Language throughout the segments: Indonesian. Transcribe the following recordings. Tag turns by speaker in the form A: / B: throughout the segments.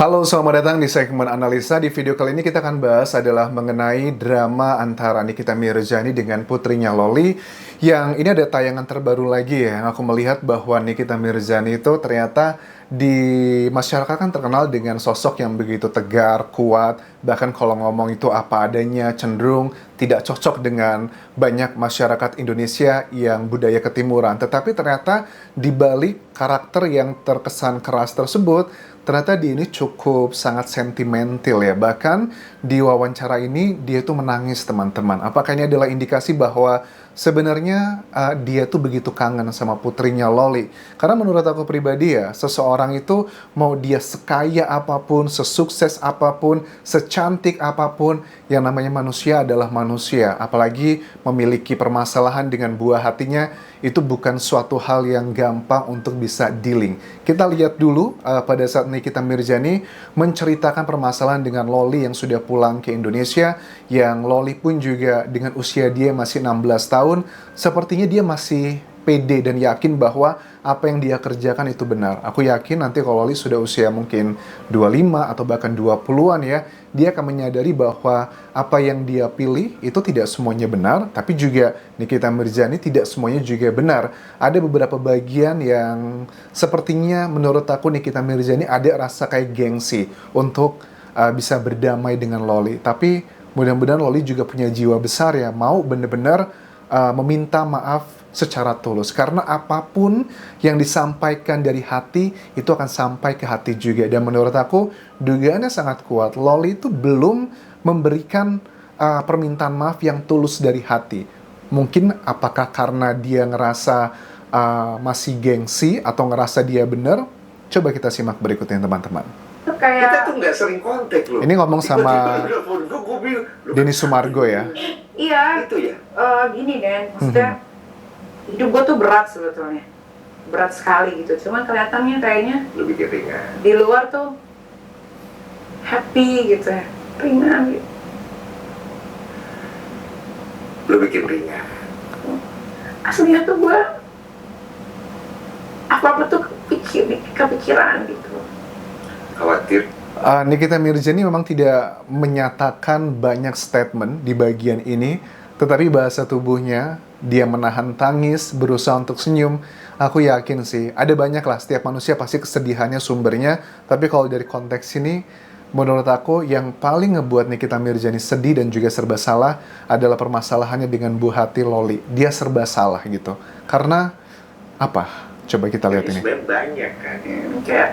A: Halo, selamat datang di segmen analisa. Di video kali ini kita akan bahas adalah mengenai drama antara Nikita Mirzani dengan putrinya Loli. Yang ini ada tayangan terbaru lagi ya. Yang aku melihat bahwa Nikita Mirzani itu ternyata di masyarakat kan terkenal dengan sosok yang begitu tegar, kuat. Bahkan kalau ngomong itu apa adanya, cenderung tidak cocok dengan banyak masyarakat Indonesia yang budaya ketimuran. Tetapi ternyata di balik karakter yang terkesan keras tersebut, ternyata dia ini cukup sangat sentimental ya. Bahkan di wawancara ini dia tuh menangis, teman-teman. Apakah ini adalah indikasi bahwa sebenarnya dia tuh begitu kangen sama putrinya Loli? Karena menurut aku pribadi ya, seseorang itu mau dia sekaya apapun, sesukses apapun, secantik apapun, yang namanya manusia adalah manusia. Apalagi memiliki permasalahan dengan buah hatinya, itu bukan suatu hal yang gampang untuk bisa dealing. Kita lihat dulu pada saat Nikita Mirzani menceritakan permasalahan dengan Loli yang sudah pulang ke Indonesia, yang Loli pun juga dengan usia dia masih 16 tahun, sepertinya dia masih pede dan yakin bahwa apa yang dia kerjakan itu benar. Aku yakin nanti kalau Loli sudah usia mungkin 25 atau bahkan 20-an ya, dia akan menyadari bahwa apa yang dia pilih itu tidak semuanya benar, tapi juga Nikita Mirzani tidak semuanya juga benar. Ada beberapa bagian yang sepertinya menurut aku Nikita Mirzani ada rasa kayak gengsi untuk bisa berdamai dengan Loli. Tapi mudah-mudahan Loli juga punya jiwa besar ya, mau benar-benar meminta maaf secara tulus, karena apapun yang disampaikan dari hati itu akan sampai ke hati juga. Dan menurut aku dugaannya sangat kuat, Loli itu belum memberikan permintaan maaf yang tulus dari hati. Mungkin apakah karena dia ngerasa masih gengsi atau ngerasa dia benar? Coba kita simak berikutnya teman-teman.
B: Kita tuh nggak sering kontak loh.
A: Ini ngomong sama Denny Sumargo ya.
B: Iya. Itu ya. Gini Den, maksudnya hidup gue tuh berat sebetulnya, berat sekali gitu. Cuman kelihatannya kayaknya lebih ringan. Di luar tuh happy gitu ya, ringan gitu. Lu bikin ringan. Aslinya tuh gue apa-apa tuh kepikiran gitu. Khawatir.
A: Nikita Mirzani memang tidak menyatakan banyak statement di bagian ini, tetapi bahasa tubuhnya, dia menahan tangis, berusaha untuk senyum. Aku yakin sih, ada banyak lah, setiap manusia pasti kesedihannya sumbernya, tapi kalau dari konteks ini, menurut aku yang paling ngebuat Nikita Mirzani sedih dan juga serba salah adalah permasalahannya dengan Bu Hati Loli. Dia serba salah gitu. Karena apa? Coba kita lihat ini.
B: Sebenarnya banyak kan ya. Kayak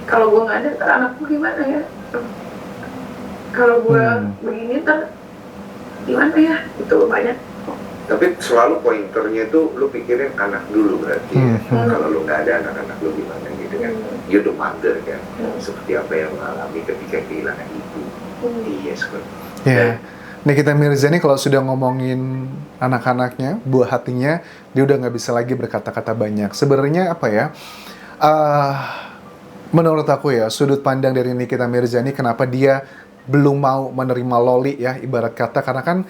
B: kalau gue nggak ada, ntar anakku gimana ya? Kalau gue begini, ntar gimana ya? Itu banyak. Tapi selalu pointernya itu lu pikirin anak dulu berarti. Kalau lu nggak ada anak-anak lu gimana gitu kan? You the mother kan. Seperti apa yang mengalami ketika kehilangan ibu. Iya seperti.
A: Ya. Nikita Mirzani kalau sudah ngomongin anak-anaknya, buah hatinya, dia udah nggak bisa lagi berkata-kata banyak. Sebenarnya apa ya? Menurut aku ya, sudut pandang dari Nikita Mirzani kenapa dia belum mau menerima Loli ya, ibarat kata, karena kan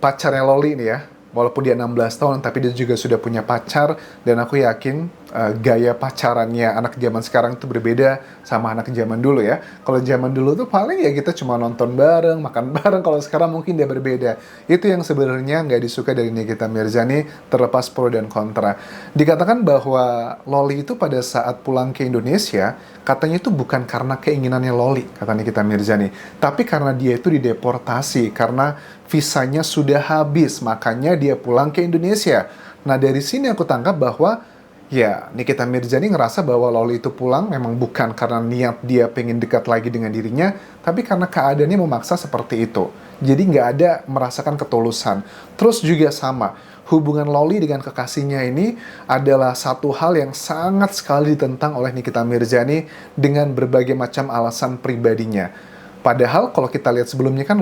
A: pacarnya Loli ini ya, walaupun dia 16 tahun tapi dia juga sudah punya pacar, dan aku yakin gaya pacarannya anak zaman sekarang itu berbeda sama anak zaman dulu ya. Kalau zaman dulu tuh paling ya kita cuma nonton bareng, makan bareng. Kalau sekarang mungkin dia berbeda. Itu yang sebenarnya nggak disuka dari Nikita Mirzani, terlepas pro dan kontra. Dikatakan bahwa Loli itu pada saat pulang ke Indonesia, katanya itu bukan karena keinginannya Loli, kata Nikita Mirzani, tapi karena dia itu dideportasi, karena visanya sudah habis, makanya dia pulang ke Indonesia. Nah dari sini aku tangkap bahwa ya, Nikita Mirzani ngerasa bahwa Loli itu pulang memang bukan karena niat dia pengen dekat lagi dengan dirinya, tapi karena keadaannya memaksa seperti itu. Jadi nggak ada merasakan ketulusan. Terus juga sama, hubungan Loli dengan kekasihnya ini adalah satu hal yang sangat sekali ditentang oleh Nikita Mirzani dengan berbagai macam alasan pribadinya. Padahal kalau kita lihat sebelumnya kan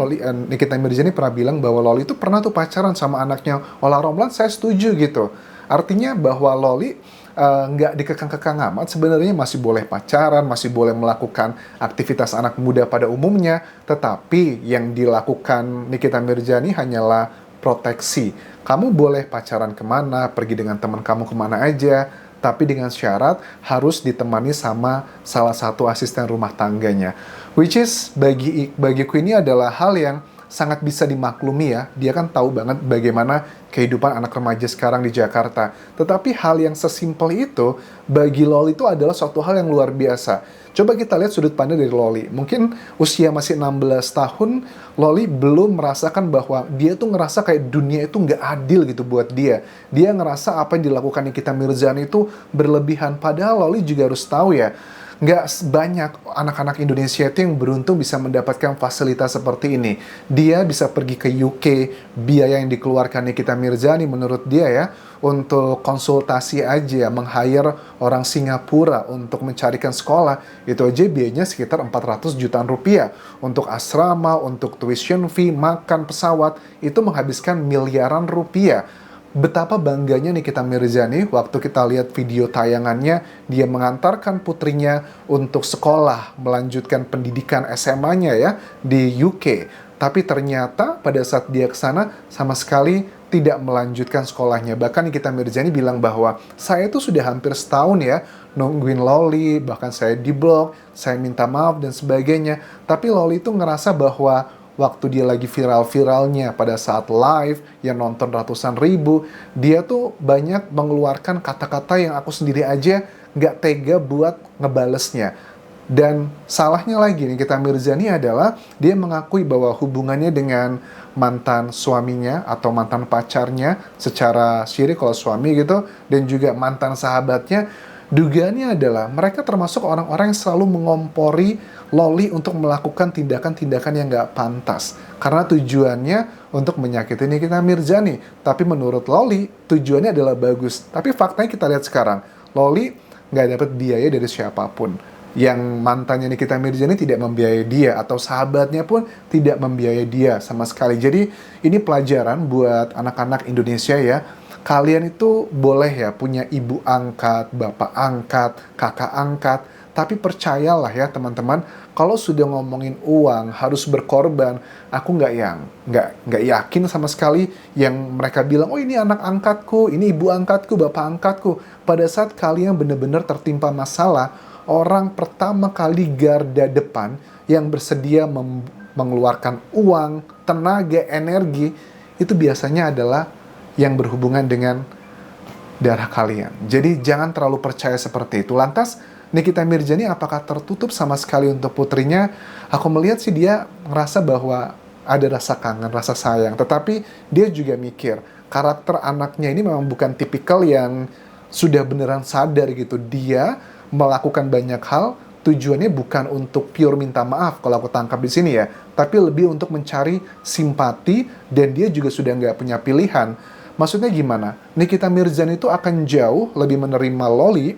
A: Nikita Mirzani pernah bilang bahwa Loli itu pernah tuh pacaran sama anaknya Olla Ramlan, saya setuju gitu. Artinya bahwa Loli nggak dikekang-kekang amat, sebenarnya masih boleh pacaran, masih boleh melakukan aktivitas anak muda pada umumnya, tetapi yang dilakukan Nikita Mirzani hanyalah proteksi. Kamu boleh pacaran kemana, pergi dengan teman kamu kemana aja, tapi dengan syarat harus ditemani sama salah satu asisten rumah tangganya. Which is bagiku ini adalah hal yang sangat bisa dimaklumi ya. Dia kan tahu banget bagaimana kehidupan anak remaja sekarang di Jakarta. Tetapi hal yang sesimpel itu bagi Loli itu adalah suatu hal yang luar biasa. Coba kita lihat sudut pandang dari Loli. Mungkin usia masih 16 tahun, Loli belum merasakan bahwa dia tuh ngerasa kayak dunia itu nggak adil gitu buat dia. Dia ngerasa apa yang dilakukan Nikita Mirzani itu berlebihan. Padahal Loli juga harus tahu ya, nggak banyak anak-anak Indonesia itu yang beruntung bisa mendapatkan fasilitas seperti ini. Dia bisa pergi ke UK, biaya yang dikeluarkan Nikita Mirzani menurut dia ya, untuk konsultasi aja, meng-hire orang Singapura untuk mencarikan sekolah, itu aja biayanya sekitar 400 jutaan rupiah. Untuk asrama, untuk tuition fee, makan, pesawat, itu menghabiskan miliaran rupiah. Betapa bangganya Nikita Mirzani waktu kita lihat video tayangannya, dia mengantarkan putrinya untuk sekolah, melanjutkan pendidikan SMA-nya ya di UK. Tapi ternyata pada saat dia ke sana sama sekali tidak melanjutkan sekolahnya. Bahkan Nikita Mirzani bilang bahwa saya itu sudah hampir setahun ya nungguin Loli, bahkan saya diblok, saya minta maaf dan sebagainya. Tapi Loli itu ngerasa bahwa waktu dia lagi viral-viralnya pada saat live yang nonton ratusan ribu, dia tuh banyak mengeluarkan kata-kata yang aku sendiri aja nggak tega buat ngebalesnya. Dan salahnya lagi Nikita Mirzani adalah dia mengakui bahwa hubungannya dengan mantan suaminya atau mantan pacarnya secara syirik kalau suami gitu, dan juga mantan sahabatnya, dugaannya adalah mereka termasuk orang-orang yang selalu mengompori Loli untuk melakukan tindakan-tindakan yang nggak pantas. Karena tujuannya untuk menyakiti Nikita Mirzani. Tapi menurut Loli, tujuannya adalah bagus. Tapi faktanya kita lihat sekarang, Loli nggak dapat biaya dari siapapun. Yang mantannya Nikita Mirzani tidak membiayai dia, atau sahabatnya pun tidak membiayai dia sama sekali. Jadi ini pelajaran buat anak-anak Indonesia ya. Kalian itu boleh ya punya ibu angkat, bapak angkat, kakak angkat, tapi percayalah ya teman-teman, kalau sudah ngomongin uang harus berkorban, aku nggak yakin sama sekali yang mereka bilang, oh ini anak angkatku, ini ibu angkatku, bapak angkatku. Pada saat kalian benar-benar tertimpa masalah, orang pertama kali garda depan yang bersedia mengeluarkan uang, tenaga, energi, itu biasanya adalah yang berhubungan dengan darah kalian. Jadi jangan terlalu percaya seperti itu. Lantas Nikita Mirzani apakah tertutup sama sekali untuk putrinya? Aku melihat sih dia ngerasa bahwa ada rasa kangen, rasa sayang. Tetapi dia juga mikir, karakter anaknya ini memang bukan tipikal yang sudah beneran sadar gitu. Dia melakukan banyak hal, tujuannya bukan untuk pure minta maaf kalau aku tangkap di sini ya, tapi lebih untuk mencari simpati, dan dia juga sudah nggak punya pilihan. Maksudnya gimana? Nikita Mirzani itu akan jauh lebih menerima Loli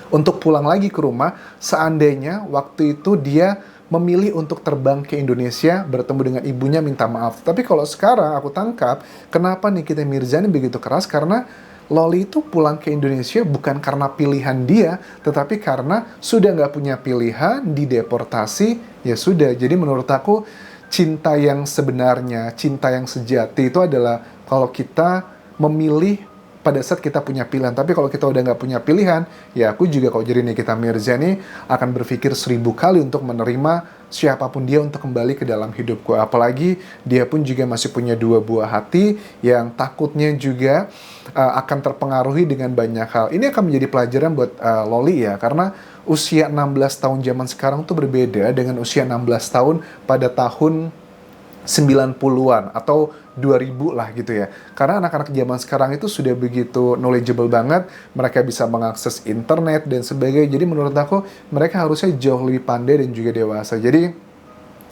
A: untuk pulang lagi ke rumah seandainya waktu itu dia memilih untuk terbang ke Indonesia, bertemu dengan ibunya, minta maaf. Tapi kalau sekarang aku tangkap, kenapa Nikita Mirzani begitu keras? Karena Loli itu pulang ke Indonesia bukan karena pilihan dia, tetapi karena sudah nggak punya pilihan, dideportasi, ya sudah. Jadi menurut aku, cinta yang sebenarnya, cinta yang sejati itu adalah kalau kita memilih pada saat kita punya pilihan. Tapi kalau kita udah nggak punya pilihan, ya aku juga kalau jadi Nikita Mirzani akan berpikir 1000 kali untuk menerima siapapun dia untuk kembali ke dalam hidupku. Apalagi dia pun juga masih punya 2 buah hati yang takutnya juga akan terpengaruhi dengan banyak hal. Ini akan menjadi pelajaran buat Loli ya, karena usia 16 tahun zaman sekarang tuh berbeda dengan usia 16 tahun pada tahun 90-an atau 2000 lah gitu ya. Karena anak-anak zaman sekarang itu sudah begitu knowledgeable banget, mereka bisa mengakses internet dan sebagainya. Jadi menurut aku mereka harusnya jauh lebih pandai dan juga dewasa. Jadi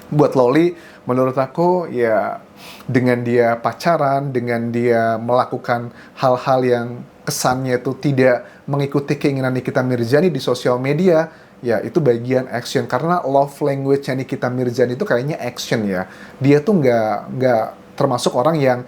A: buat Loli, menurut aku ya dengan dia pacaran, dengan dia melakukan hal-hal yang kesannya itu tidak mengikuti keinginan Nikita Mirzani di sosial media, ya itu bagian action. Karena love language-nya Nikita Mirzani itu kayaknya action ya. Dia tuh nggak termasuk orang yang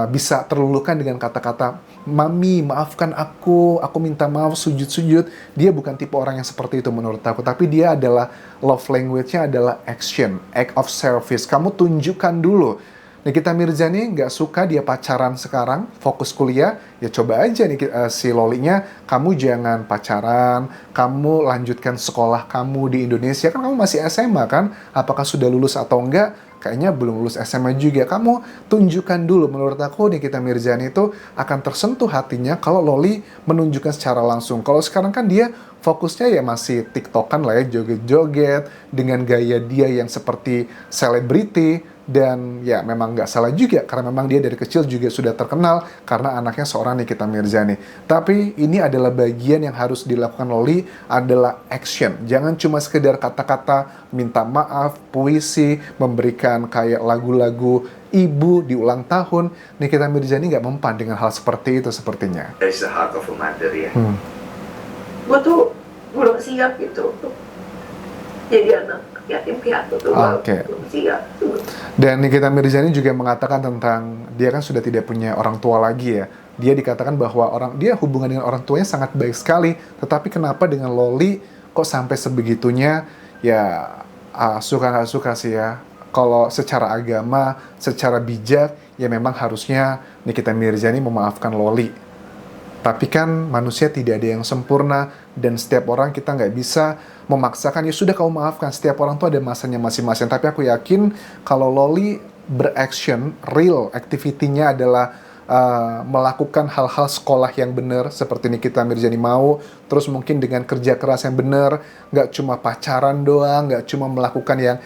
A: bisa terlulukan dengan kata-kata, "Mami, maafkan aku minta maaf, sujud-sujud." Dia bukan tipe orang yang seperti itu menurut aku. Tapi dia adalah, love language-nya adalah action, act of service. Kamu tunjukkan dulu Nikita Mirzani nggak suka dia pacaran sekarang, fokus kuliah, ya coba aja nih si Lolinya, kamu jangan pacaran, kamu lanjutkan sekolah kamu di Indonesia, kan kamu masih SMA kan? Apakah sudah lulus atau enggak? Kayaknya belum lulus SMA juga. Kamu tunjukkan dulu, menurut aku Nikita Mirzani itu akan tersentuh hatinya kalau Loli menunjukkan secara langsung. Kalau sekarang kan dia fokusnya ya masih TikTokan lah ya, joget-joget dengan gaya dia yang seperti selebriti. Dan ya memang nggak salah juga, karena memang dia dari kecil juga sudah terkenal karena anaknya seorang Nikita Mirzani. Tapi ini adalah bagian yang harus dilakukan Loli, adalah action. Jangan cuma sekedar kata-kata, minta maaf, puisi, memberikan kayak lagu-lagu ibu di ulang tahun. Nikita Mirzani nggak mempan dengan hal seperti itu sepertinya.
B: There's the heart of a mother ya. Gue tuh belum siap gitu jadi anak yatim piatu tuh. Belum siap.
A: Dan Nikita Mirzani juga mengatakan tentang dia kan sudah tidak punya orang tua lagi ya. Dia dikatakan bahwa dia hubungan dengan orang tuanya sangat baik sekali, tetapi kenapa dengan Loli kok sampai sebegitunya? Ya suka nggak suka sih ya. Kalau secara agama, secara bijak, ya memang harusnya Nikita Mirzani memaafkan Loli. Tapi kan manusia tidak ada yang sempurna, dan setiap orang kita nggak bisa memaksakan, ya sudah kamu maafkan. Setiap orang tuh ada masanya masing-masing. Tapi aku yakin kalau Loli beraction, real activity-nya adalah melakukan hal-hal sekolah yang benar seperti Nikita Mirzani mau, terus mungkin dengan kerja keras yang benar, nggak cuma pacaran doang, nggak cuma melakukan yang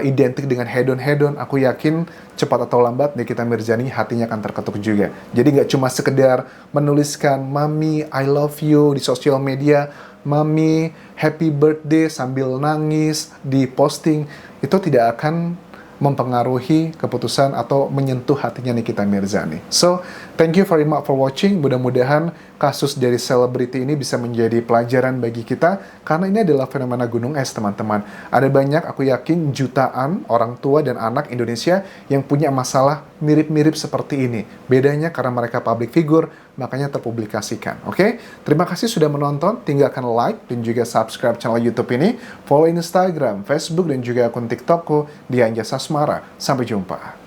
A: identik dengan hedon-hedon. Aku yakin cepat atau lambat Nikita Mirzani hatinya akan terketuk juga. Jadi nggak cuma sekedar menuliskan "Mami, I love you" di sosial media, "Mami, happy birthday" sambil nangis di posting, itu tidak akan mempengaruhi keputusan atau menyentuh hatinya Nikita Mirzani. So, thank you very much for watching. Mudah-mudahan kasus dari selebriti ini bisa menjadi pelajaran bagi kita, karena ini adalah fenomena gunung es, teman-teman. Ada banyak, aku yakin jutaan orang tua dan anak Indonesia yang punya masalah mirip-mirip seperti ini. Bedanya karena mereka public figure, makanya terpublikasikan. Oke? Terima kasih sudah menonton. Tinggalkan like dan juga subscribe channel YouTube ini. Follow Instagram, Facebook, dan juga akun TikTokku di Anjas Asmara. Sampai jumpa.